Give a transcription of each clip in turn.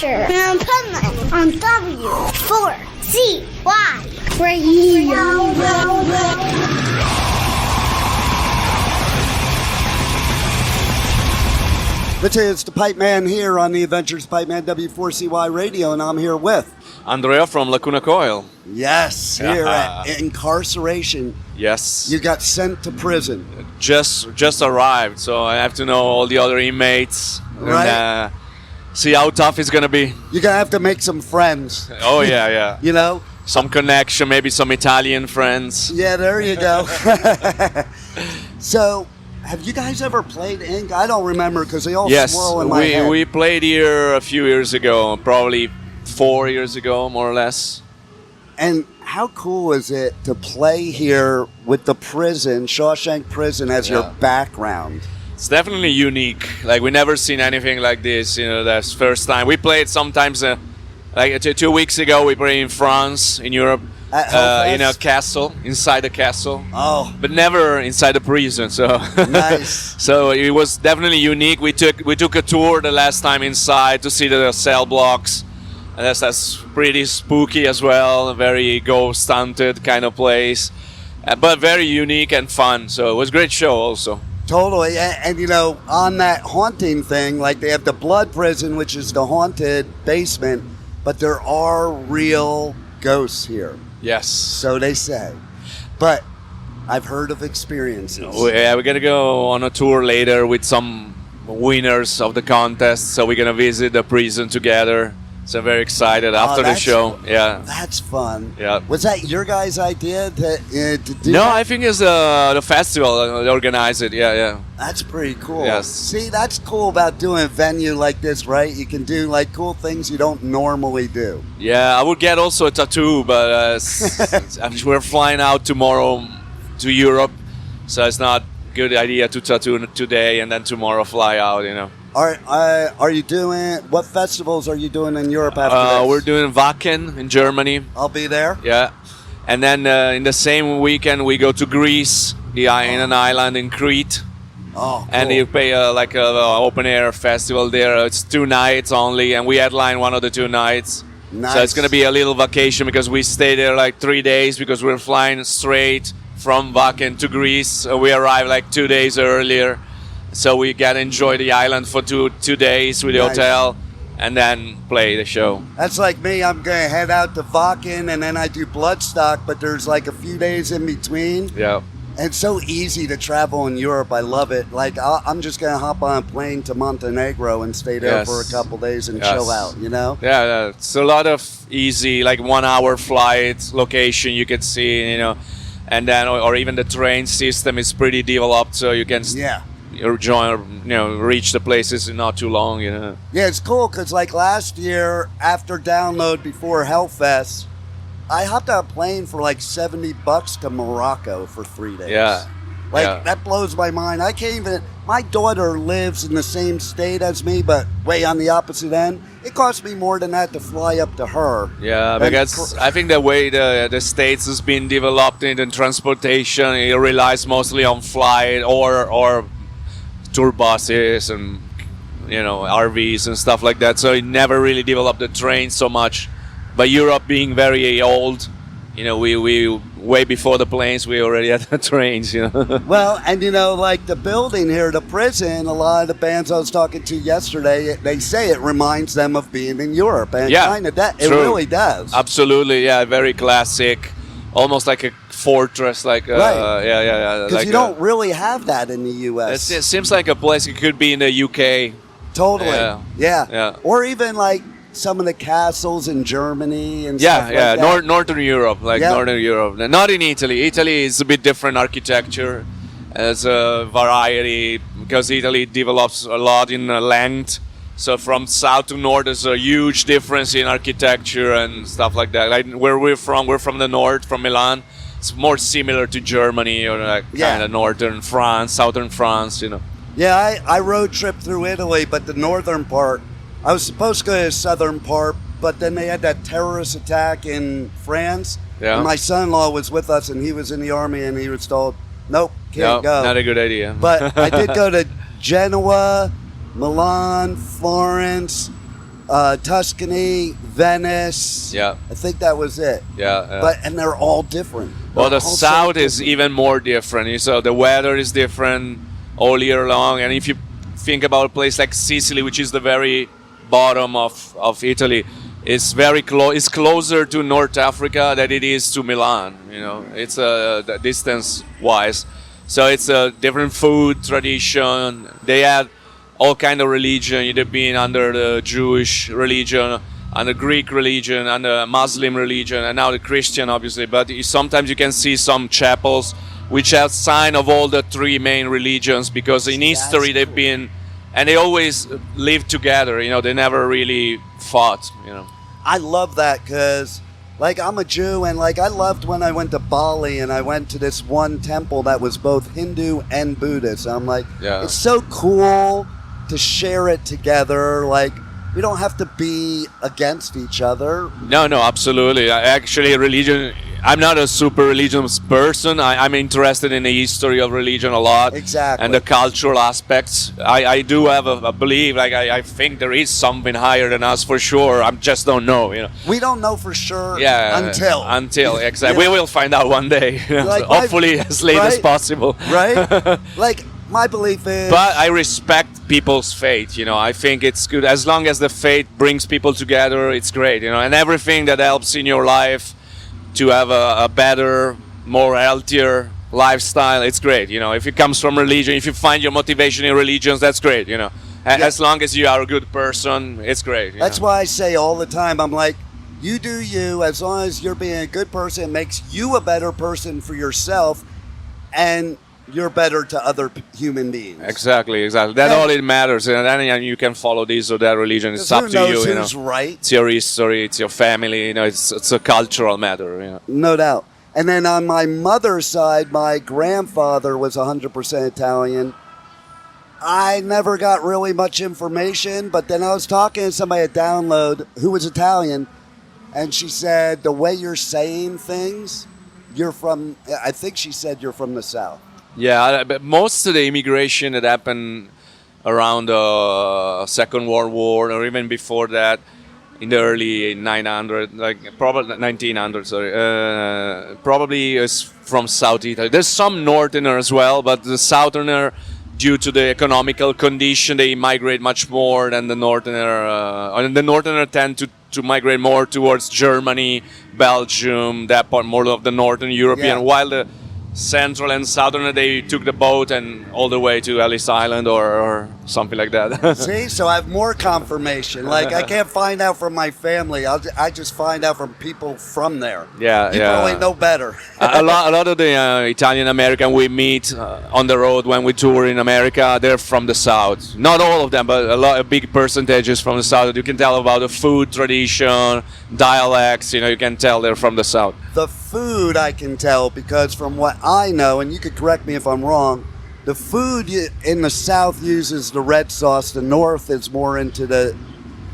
Chapter and Pipeman on W4CY Radio. This is the Pipe Man here on the Adventures Pipe Man W4CY Radio, and I'm here with Andrea from Lacuna Coil. Yes, here at Incarceration. Yes. You got sent to prison. Just arrived, so I have to know all the other inmates. Right. And, see how tough it's gonna be. You're gonna have to make some friends. Oh yeah. You know? Some connection, maybe some Italian friends. Yeah, there you go. So, have you guys ever played Ink? I don't remember because they all swirl in my head. We played here a few years ago, probably 4 years ago, more or less. And how cool is it to play here with the prison, Shawshank prison, as your background? It's definitely unique. Like, we never seen anything like this. You know, that's first time. We played sometimes, like 2 weeks ago, we played in France, in Europe. In a castle, inside a castle. Oh. But never inside a prison, so. Nice. So it was definitely unique. We took a tour the last time inside to see the cell blocks. And that's pretty spooky as well, a very ghost hunted kind of place. But very unique and fun, so it was a great show also. Totally, and you know, on that haunting thing, like they have the blood prison, which is the haunted basement, but there are real ghosts here. Yes. So they say. But I've heard of experiences. We're going to go on a tour later with some winners of the contest. So we're going to visit the prison together. So I'm very excited after the show. Yeah. That's fun. Yeah. Was that your guys' idea to do No, that? I think it's the festival that organized it. Yeah. That's pretty cool. Yes. See, that's cool about doing a venue like this, right? You can do like cool things you don't normally do. Yeah, I would get also a tattoo, but we're flying out tomorrow to Europe, so it's not a good idea to tattoo today and then tomorrow fly out, you know. Are you doing, what festivals are you doing in Europe after this? We're doing Wacken in Germany. I'll be there. Yeah. And then in the same weekend we go to Greece, in an island in Crete. Oh, cool. And you pay like an open air festival there. It's 2 nights only, and we headline one of the 2 nights. Nice. So it's going to be a little vacation because we stay there like 3 days because we're flying straight from Wacken to Greece. So we arrive like 2 days earlier. So we get to enjoy the island for two days with the hotel and then play the show. That's like me. I'm going to head out to Wacken and then I do Bloodstock, but there's like a few days in between. Yeah. And it's so easy to travel in Europe. I love it. Like, I'm just going to hop on a plane to Montenegro and stay there for a couple days and chill out, you know? Yeah, it's a lot of easy, like 1 hour flight location you can see, you know. And then, or even the train system is pretty developed, so you can reach the places in not too long, you know. Yeah, it's cool because like last year, after download before Hellfest, I hopped on a plane for like $70 to Morocco for 3 days. Yeah. That blows my mind. I can't even, my daughter lives in the same state as me, but way on the opposite end. It cost me more than that to fly up to her. Yeah, because I think the way the States has been developed in transportation, it relies mostly on flight or tour buses and, you know, RVs and stuff like that. So it never really developed the train so much. But Europe being very old, you know, we way before the planes, we already had the trains, you know. Well, and you know, like the building here, the prison, a lot of the bands I was talking to yesterday, they say it reminds them of being in Europe. And kind of that, it really does. Absolutely, yeah, very classic, almost like a fortress, like because like you don't really have that in the U.S. It seems like a place it could be in the UK. Totally, yeah. Or even like some of the castles in Germany and stuff like that. Northern Europe, Northern Europe. Not in Italy. Italy is a bit different architecture. There's a variety because Italy develops a lot in length. So from south to north, there's a huge difference in architecture and stuff like that. Like where we're from the north, from Milan. It's more similar to Germany or kind of northern France, southern France, you know. Yeah, I road tripped through Italy, but the northern part, I was supposed to go to the southern part, but then they had that terrorist attack in France. Yeah. And my son-in-law was with us, and he was in the army, and he was told, nope, can't go. Not a good idea. But I did go to Genoa, Milan, Florence, Tuscany, Venice. Yeah. I think that was it. Yeah. And they're all different. Well, the They're all so south is different. even more different. So the weather is different all year long. And if you think about a place like Sicily, which is the very bottom of Italy, it's very close. It's closer to North Africa than it is to Milan. It's the distance wise. So it's a different food tradition. They had all kind of religion, either being under the Jewish religion, under Greek religion, under Muslim religion, and now the Christian, obviously. But sometimes you can see some chapels which have sign of all the three main religions, because in history they've been, and they always live together. They never really fought. I love that because, like, I'm a Jew, and like I loved when I went to Bali and I went to this one temple that was both Hindu and Buddhist. I'm like, it's so cool to share it together. Like, we don't have to be against each other. No, absolutely. Actually, religion, I'm not a super religious person. I'm interested in the history of religion a lot. Exactly. And the cultural aspects. I do have a belief, like I think there is something higher than us for sure. I just don't know. We don't know for sure until exactly. We will find out one day. Like hopefully as late as possible. Right? Like, my belief is... But I respect people's faith, I think it's good. As long as the faith brings people together, it's great, and everything that helps in your life to have a better, more healthier lifestyle, it's great, If it comes from religion, if you find your motivation in religions, that's great, As long as you are a good person, it's great. That's why I say all the time, I'm like, you do you, as long as you're being a good person, it makes you a better person for yourself, and you're better to other human beings. Exactly. That's all it matters. And then you can follow this or that religion. It's up to you. Who's right? It's your history. It's your family. It's a cultural matter. No doubt. And then on my mother's side, my grandfather was 100% Italian. I never got really much information, but then I was talking to somebody at Download who was Italian, and she said, the way you're saying things, I think she said you're from the South. Yeah, but most of the immigration that happened around the Second World War, or even before that, in the early 900, probably 1900, probably is from South Italy. There's some Northerner as well, but the Southerner, due to the economical condition, they migrate much more than the Northerner. And the Northerner tend to migrate more towards Germany, Belgium, that part, more of the Northern European, while the Central and Southern, they took the boat and all the way to Ellis Island or something like that. See, so I have more confirmation. Like, I can't find out from my family. I just find out from people from there. Yeah, you probably know better. a lot of the Italian American we meet on the road when we tour in America, they're from the South. Not all of them, but a big percentage is from the South. You can tell about the food tradition, dialects. You can tell they're from the South. The food I can tell, because from what I know, and you could correct me if I'm wrong, the food in the South uses the red sauce. The North is more into the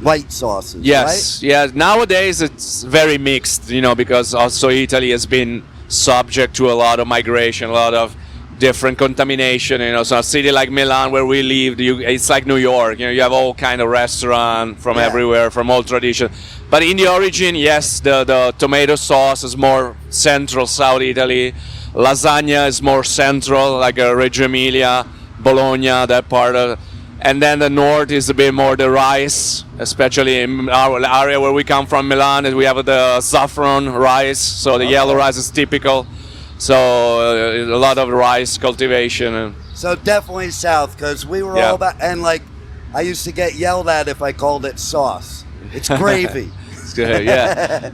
white sauces, yes, right? Yeah. Nowadays it's very mixed, because also Italy has been subject to a lot of migration, a lot of different contamination. So a city like Milan, where we live, it's like New York. You have all kind of restaurant from everywhere, from all tradition. But in the origin, yes, the tomato sauce is more central South Italy. Lasagna is more central, like Reggio Emilia, Bologna, that part of. And then the north is a bit more the rice, especially in our area where we come from, Milan. We have the saffron rice, so the yellow rice is typical. So a lot of rice cultivation. So definitely south, because we were all about, and like I used to get yelled at if I called it sauce. It's gravy. It's good, yeah.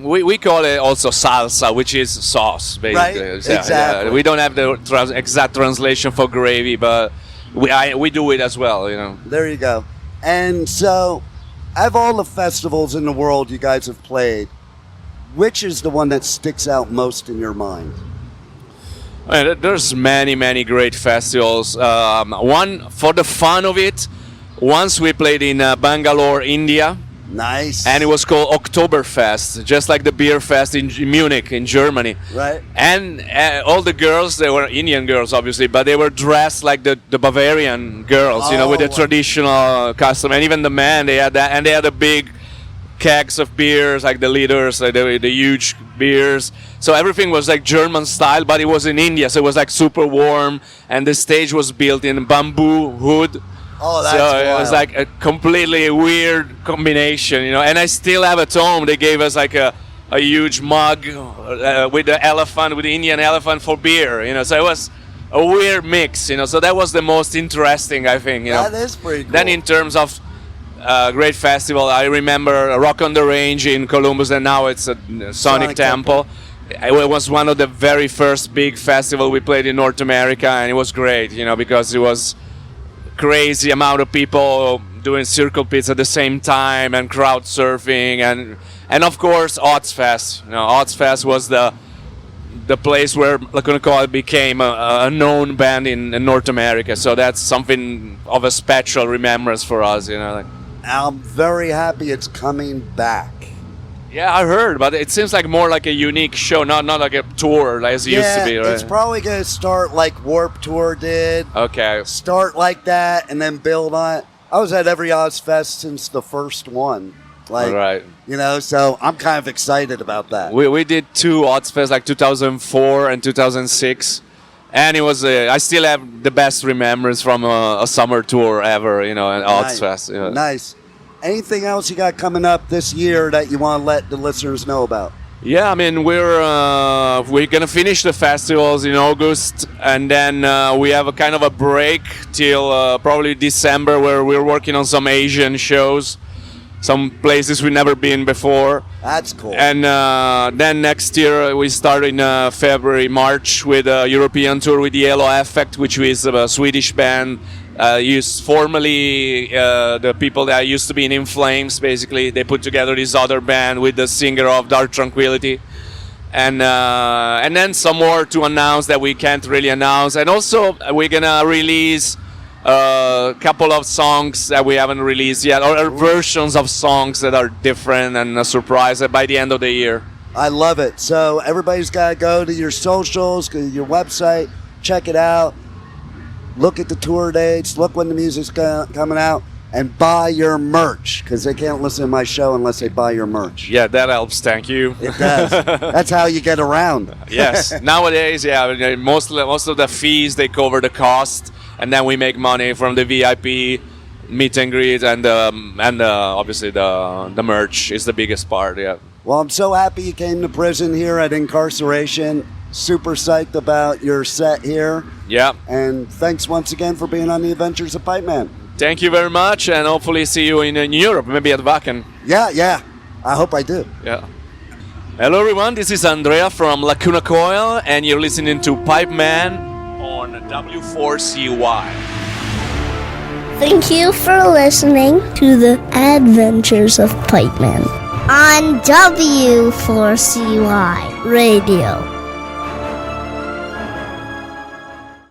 We call it also salsa, which is sauce, basically. Right, exactly. We don't have the exact translation for gravy, but we do it as well, There you go. And so, out of all the festivals in the world you guys have played, which is the one that sticks out most in your mind? There's many great festivals. One, for the fun of it, once we played in Bangalore, India, Nice. And it was called Oktoberfest, just like the beer fest in Munich, in Germany. Right. And all the girls, they were Indian girls, obviously, but they were dressed like the Bavarian girls, with the traditional costume. And even the men, they had that, and they had a big kegs of beers, like the liters, like the huge beers. So everything was like German style, but it was in India, so it was like super warm. And the stage was built in bamboo wood. Oh, that's so wild. It was like a completely weird combination, And I still have at home. They gave us like a huge mug with the elephant, with the Indian elephant for beer, So it was a weird mix, So that was the most interesting, I think. That is pretty cool. Then in terms of great festival, I remember Rock on the Range in Columbus, and now it's a Sonic Temple. It was one of the very first big festival we played in North America, and it was great, because it was crazy amount of people doing circle pits at the same time and crowd surfing and of course Ozzfest. Ozzfest was the place where Lacuna Coil became a known band in North America. So that's something of a special remembrance for us. I'm very happy it's coming back. Yeah, I heard, but it seems like more like a unique show, not like a tour as it used to be, right? It's probably going to start like Warped Tour did. Okay. Start like that and then build on it. I was at every Ozzfest since the first one. Right. So I'm kind of excited about that. We did 2 Ozzfest, like 2004 and 2006. And it was, I still have the best remembrance from a summer tour ever, at Ozzfest. Nice. Anything else you got coming up this year that you want to let the listeners know about? Yeah, I mean, we're gonna finish the festivals in August, and then we have a kind of a break till probably December, where we're working on some Asian shows, some places we've never been before. That's cool. And then next year we start in February, March with a European tour with the Yellow Effect, which is a Swedish band. Used formerly the people that used to be in Flames. Basically, they put together this other band with the singer of Dark Tranquillity, and then some more to announce that we can't really announce. And also, we're gonna release a couple of songs that we haven't released yet, or versions of songs that are different and a surprise by the end of the year. I love it. So everybody's got to go to your socials, go to your website, check it out. Look at the tour dates, look when the music's coming out, and buy your merch, because they can't listen to my show unless they buy your merch. Yeah, that helps. Thank you. It does. That's how you get around. Yes. Nowadays, most of the fees, they cover the cost, and then we make money from the VIP meet and greet, and obviously the merch is the biggest part, yeah. Well, I'm so happy you came to prison here at Incarceration. Super psyched about your set here. Yeah. And thanks once again for being on the Adventures of Pipeman. Thank you very much, and hopefully see you in Europe, maybe at Wacken. Yeah. I hope I do. Yeah. Hello everyone, this is Andrea from Lacuna Coil, and you're listening to Pipeman on W4CY. Thank you for listening to the Adventures of Pipeman on W4CY Radio.